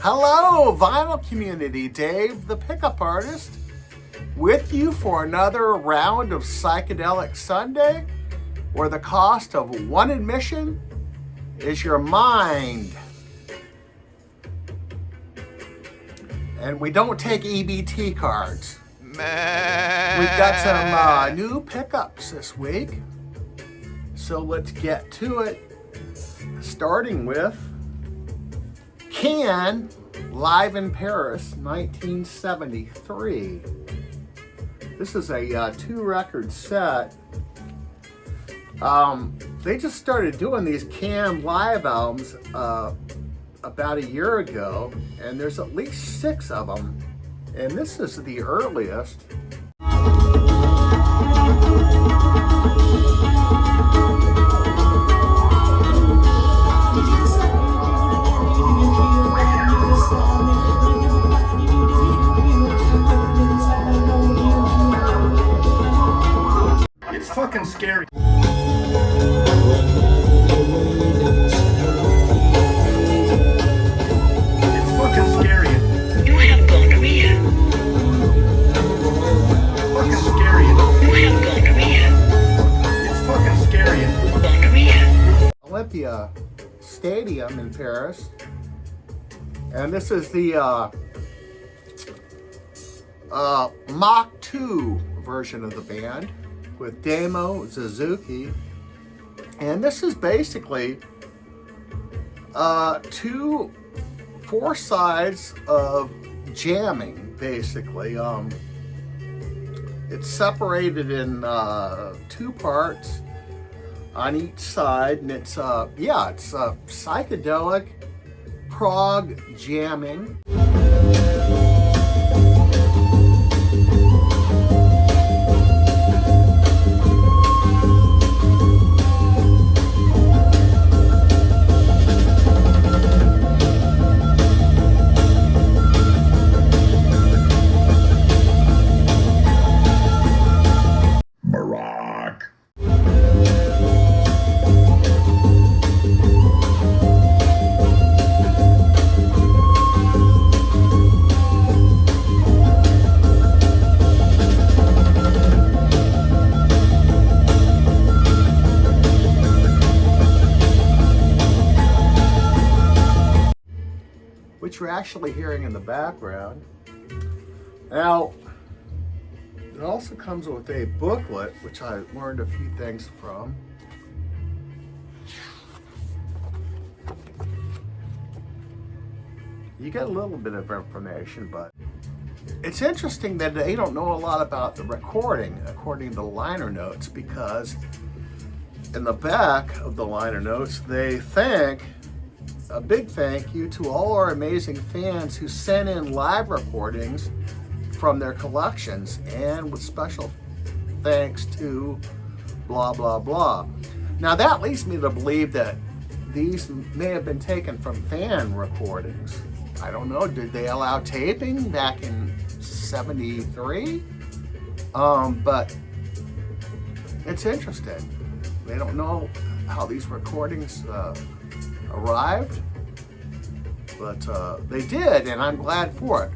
Hello, vinyl community. Dave, the pickup artist, with you for another round of Psychedelic Sunday, where the cost of one admission is your mind. And we don't take EBT cards. We've got some new pickups this week, so let's get to it. Starting with Can, live in Paris, 1973. This is a 2-record set. They just started doing these Can live albums about a year ago, and there's at least 6 of them, and this is the earliest. It's fucking scary. It's fucking scary. You have gonorrhea. Fucking scary. You have gonorrhea. It's fucking scary. Gonorrhea. Olympia Stadium in Paris, and this is the Mach 2 version of the band with Damo Suzuki, and this is basically 4 sides of jamming. Basically, it's separated in 2 parts on each side, and it's psychedelic prog jamming. Which you're actually hearing in the background. Now, it also comes with a booklet, which I learned a few things from. You get a little bit of information, but it's interesting that they don't know a lot about the recording, according to the liner notes, because in the back of the liner notes, they thank a big thank you to all our amazing fans who sent in live recordings from their collections, and with special thanks to blah blah blah. Now that leads me to believe that these may have been taken from fan recordings. I don't know, did they allow taping back in 73? But it's interesting. They don't know how these recordings arrived, but they did, and I'm glad for it.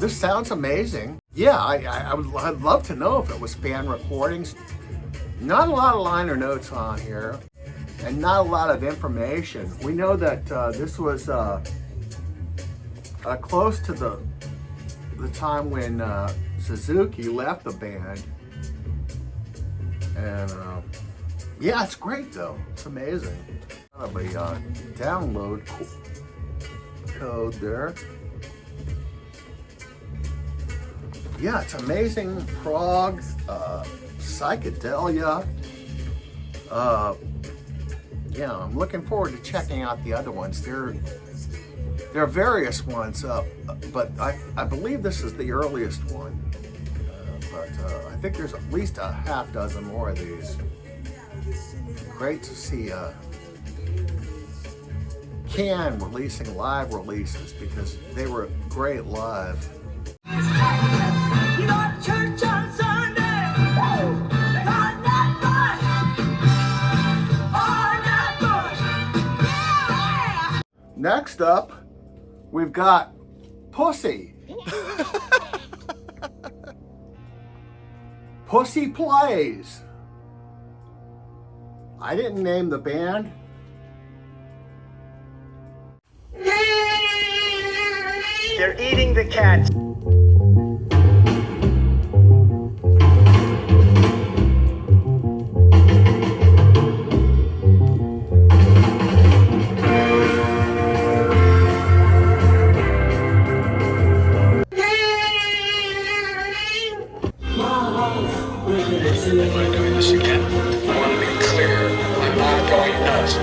This sounds amazing. Yeah, I'd love to know if it was fan recordings. Not a lot of liner notes on here, and not a lot of information. We know that this was close to the time when Suzuki left the band, and yeah, it's great though. It's amazing. A download code there. Yeah, it's amazing prog, psychedelia. Yeah, I'm looking forward to checking out the other ones. There are various ones, but I believe this is the earliest one. But I think there's at least a half dozen more of these. Great to see Can releasing live releases, because they were great live. You go to church on Sunday. On that bush. On that bush. Yeah. Next up, we've got Pussy. Pussy Plays. I didn't name the band. They're eating the cats. We're doing this again. I want to be clear. I'm not going nuts.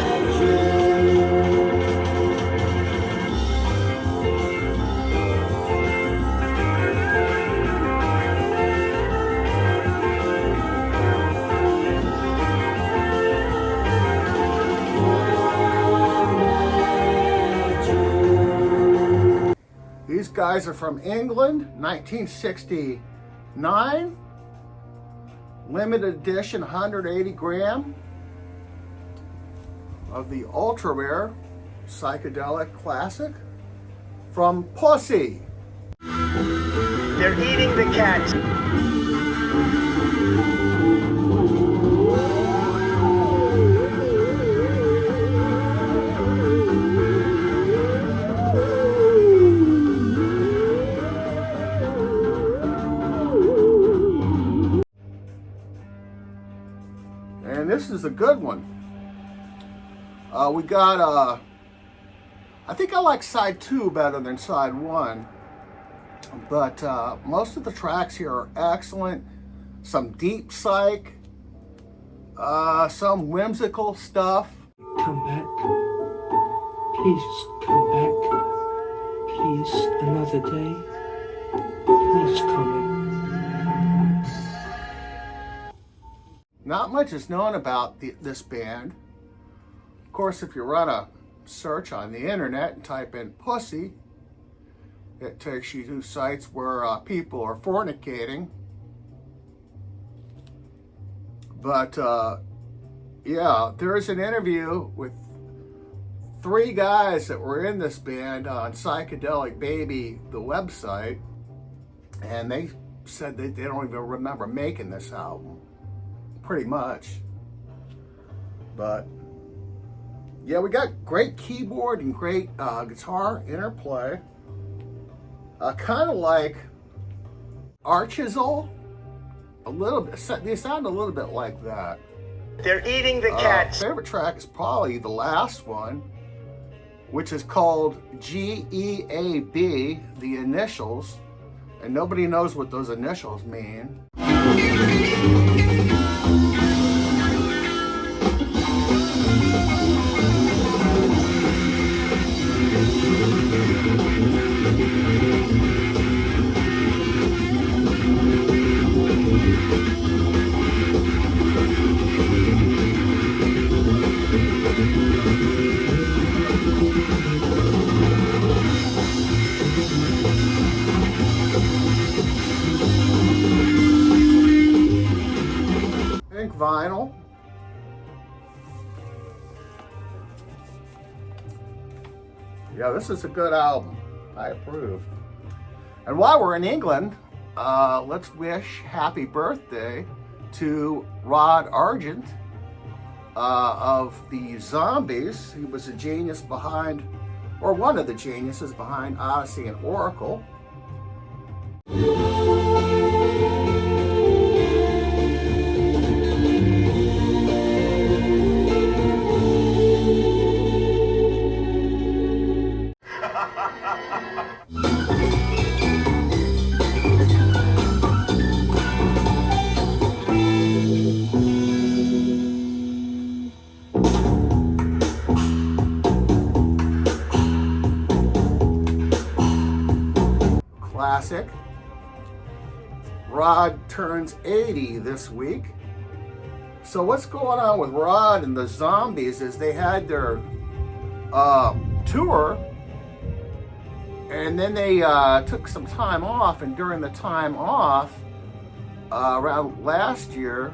These guys are from England, 1969. Limited edition 180 gram of the ultra rare psychedelic classic from Pussy. They're eating the cats. And this is a good one. We got, I think I like side 2 better than side 1. But most of the tracks here are excellent. Some deep psych, some whimsical stuff. Come back. Please come back. Please, another day. Please come in. Not much is known about this band. Of course, if you run a search on the internet and type in Pussy, it takes you to sites where people are fornicating. But yeah, there's an interview with 3 guys that were in this band on Psychedelic Baby, the website, and they said they don't even remember making this album, pretty much. But yeah, we got great keyboard and great guitar interplay. Kind of like Archisel, a little bit. They sound a little bit like that. They're eating the cats. Favorite track is probably the last one, which is called GEAB, the initials, and nobody knows what those initials mean. Pink vinyl. Yeah, this is a good album. I approve. And while we're in England, let's wish happy birthday to Rod Argent of the Zombies. He was a genius behind, or one of the geniuses behind Odyssey and Oracle. Classic. Rod turns 80 this week. So what's going on with Rod and the Zombies is they had their tour, and then they took some time off, and during the time off, around last year,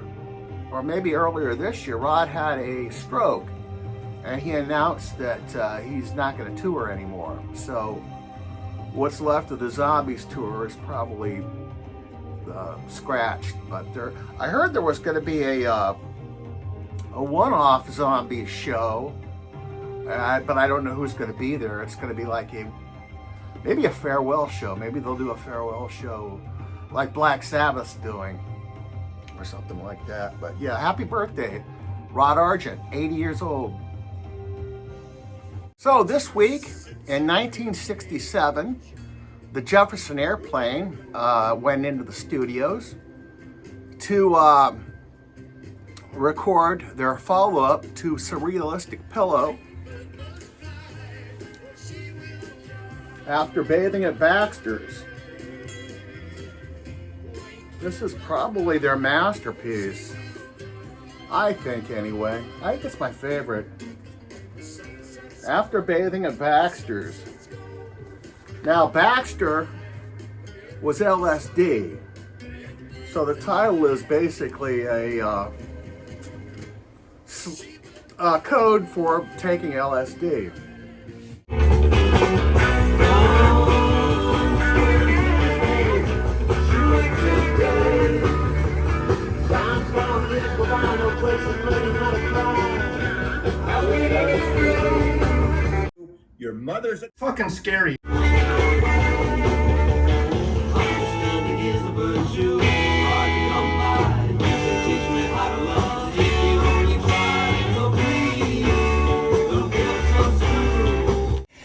or maybe earlier this year, Rod had a stroke, and he announced that he's not going to tour anymore. So what's left of the Zombies tour is probably scratched. But I heard there was going to be a one-off Zombies show, but I don't know who's going to be there. It's going to be like maybe a farewell show. Maybe they'll do a farewell show like Black Sabbath's doing or something like that. But yeah, happy birthday, Rod Argent, 80 years old. So this week in 1967, the Jefferson Airplane went into the studios to record their follow-up to Surrealistic Pillow. After Bathing at Baxter's. This is probably their masterpiece. I think, anyway. I think it's my favorite. After Bathing at Baxter's. Now, Baxter was LSD. So the title is basically a code for taking LSD. Your mother's fucking scary.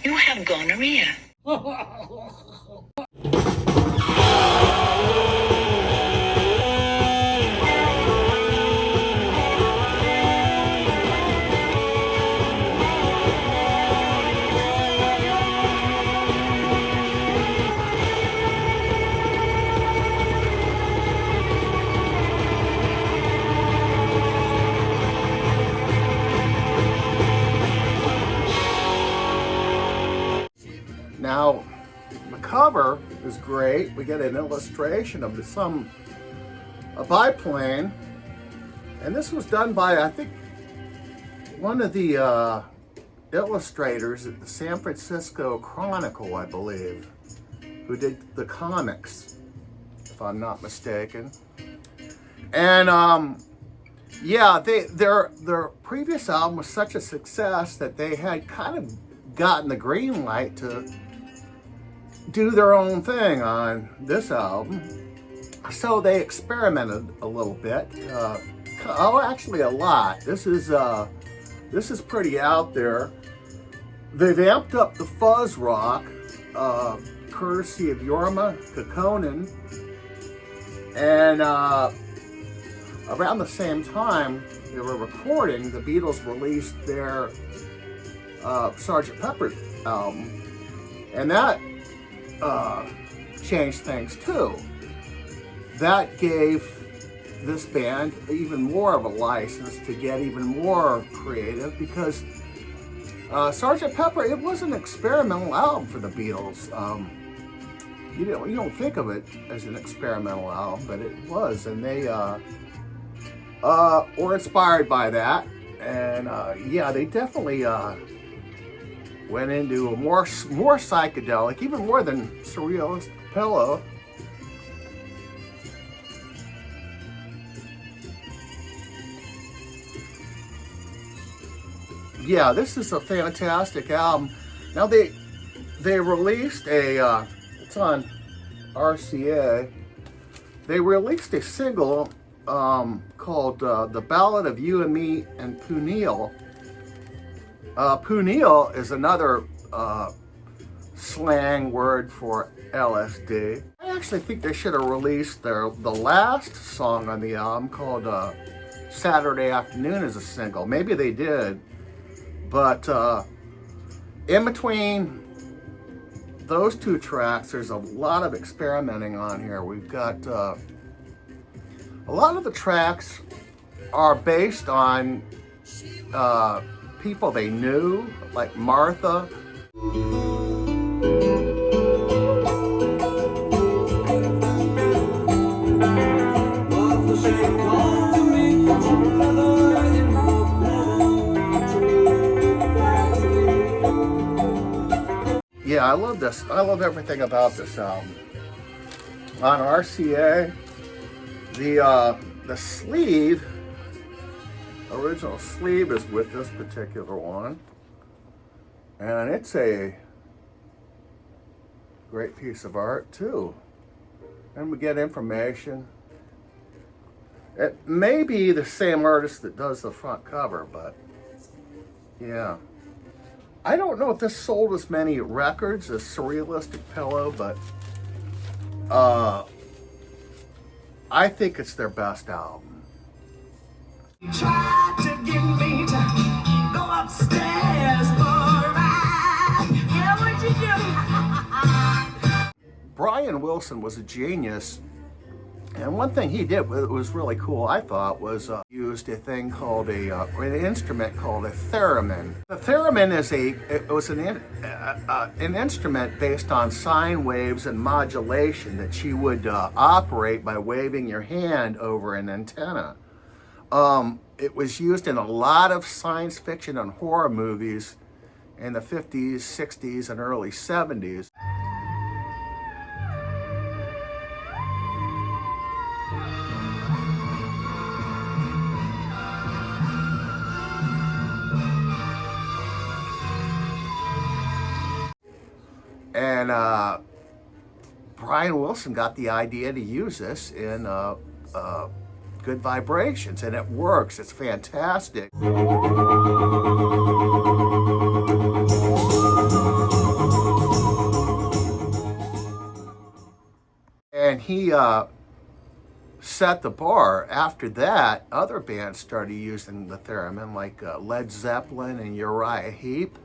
You have gonorrhea. Now, the cover is great. We get an illustration of a biplane, and this was done by, I think, one of the illustrators at the San Francisco Chronicle, I believe, who did the comics, if I'm not mistaken. And yeah, their previous album was such a success that they had kind of gotten the green light to do their own thing on this album. So they experimented a little bit. Actually a lot. This is pretty out there. They've amped up the fuzz rock, courtesy of Jorma Kekkonen. And around the same time they were recording, the Beatles released their Sgt. Pepper album. And that changed things too. That gave this band even more of a license to get even more creative, because Sgt. Pepper, it was an experimental album for the Beatles. You don't think of it as an experimental album, but it was, and they were inspired by that. And yeah, they definitely went into a more psychedelic, even more than Surrealistic Pillow. Yeah, this is a fantastic album. Now they released it's on RCA. They released a single called "The Ballad of You and Me and Punil." Punil is another slang word for LSD. I actually think they should have released the last song on the album called Saturday Afternoon as a single. Maybe they did, but in between those two tracks, there's a lot of experimenting on here. We've got a lot of the tracks are based on people they knew, like Martha. Yeah, I love this. I love everything about this album. On RCA, the sleeve, original sleeve is with this particular one. And it's a great piece of art too. And we get information. It may be the same artist that does the front cover, but yeah. I don't know if this sold as many records as Surrealistic Pillow, but I think it's their best album. You tried to get me to go upstairs for a ride. Yeah, what'd you do? Brian Wilson was a genius, and one thing he did that was really cool, I thought, was used a thing called an instrument called a theremin. The theremin is an instrument based on sine waves and modulation that you would operate by waving your hand over an antenna. It was used in a lot of science fiction and horror movies in the 50s, 60s, and early 70s. And Brian Wilson got the idea to use this in Good Vibrations, and it works. It's fantastic. And he set the bar. After that, other bands started using the theremin, like Led Zeppelin and Uriah Heep.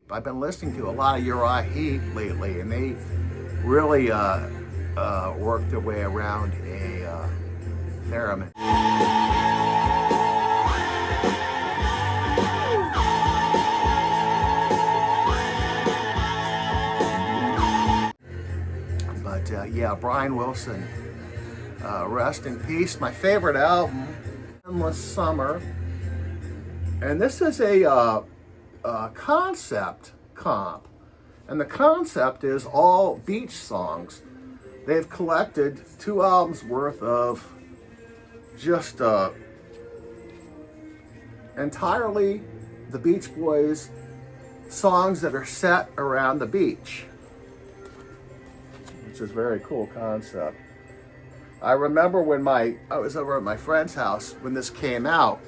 I've been listening to a lot of Uriah Heep lately, and they really worked their way around a theremin. But yeah, Brian Wilson, rest in peace. My favorite album, Endless Summer, and this is a concept comp, and the concept is all beach songs. They've collected 2 albums worth of just entirely the Beach Boys songs that are set around the beach, which is a very cool concept. I remember when I was over at my friend's house when this came out.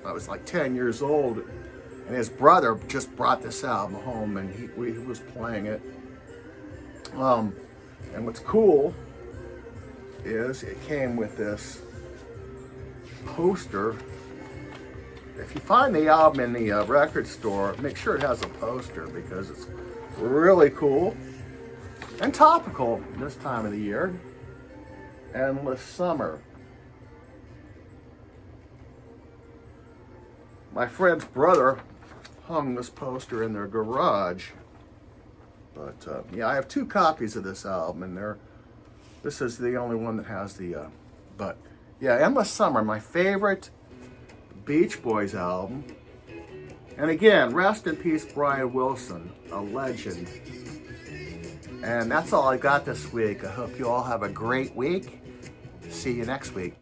I was like 10 years old, and his brother just brought this album home, and he was playing it. And what's cool is it came with this poster. If you find the album in the record store, make sure it has a poster, because it's really cool and topical this time of the year. Endless Summer. My friend's brother hung this poster in their garage. But yeah, I have 2 copies of this album, and this is the only one that has the, but yeah, Endless Summer, my favorite Beach Boys album. And again, rest in peace, Brian Wilson, a legend. And that's all I got this week. I hope you all have a great week. See you next week.